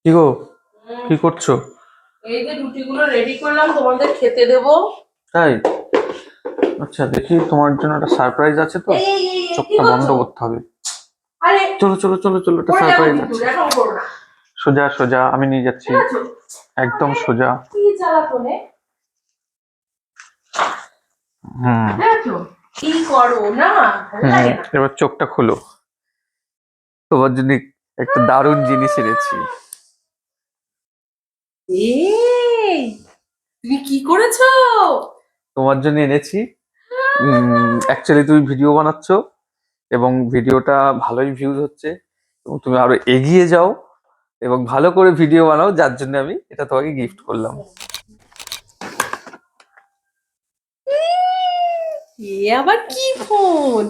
কি গো, কি করছো? এই যে রুটিগুলো রেডি করলাম তোমাদের খেতে দেবো। তাই? আচ্ছা, দেখি তোমার জন্য একটা সারপ্রাইজ আছে তো। চোখটা বন্ধ করতে হবে। আরে চলো চলো চলো চলো, একটা পড়ে যাবো সারপ্রাইজ কিন্তু, আছে। এখন করো না। সোজা সোজা আমি নিয়ে যাচ্ছি, ঠিক আছে? একদম সোজা। কি জ্বালাতনে, হুম দেখো কি করো না, ভালো হুম, লাগে না। এবার চোখটা খোলো। তোমার জন্য একটা দারুণ জিনিস এনেছি। এই তুমি কি করেছো? তোমার জন্য এনেছি। অ্যাকচুয়ালি তুমি ভিডিও বানাচ্ছো এবং ভিডিওটা ভালোই ভিউজ হচ্ছে, এবং তুমি আরো এগিয়ে যাও এবং ভালো করে ভিডিও বানাও, যার জন্য আমি এটা তোমাকে গিফট করলাম। এ আবার কি ফোন?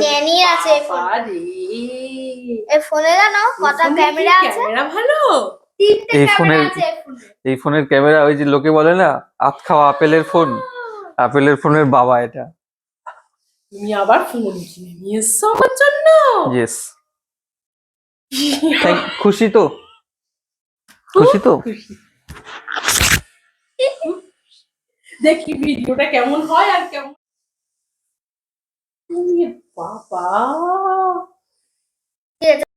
ন্যানি আছে এই ফোন। আরে এই ফোনে জানো কটা ক্যামেরা আছে? ক্যামেরা ভালো। তিনটে এই ক্যামেরা ফোনের আছে এই ফোনে। এই ফোনের ক্যামেরা, ওই যে লোকে বলে না, আত খাওয়া আপেলের ফোন, আপেলের ফোনের বাবা এটা। তুমি আবার ফোন কিনে নিয়ে এসছো আমার জন্য? ইয়েস। খুশি তো? খুশি তো? দেখি ভিডিওটা কেমন হয় আর কেমন। বাবা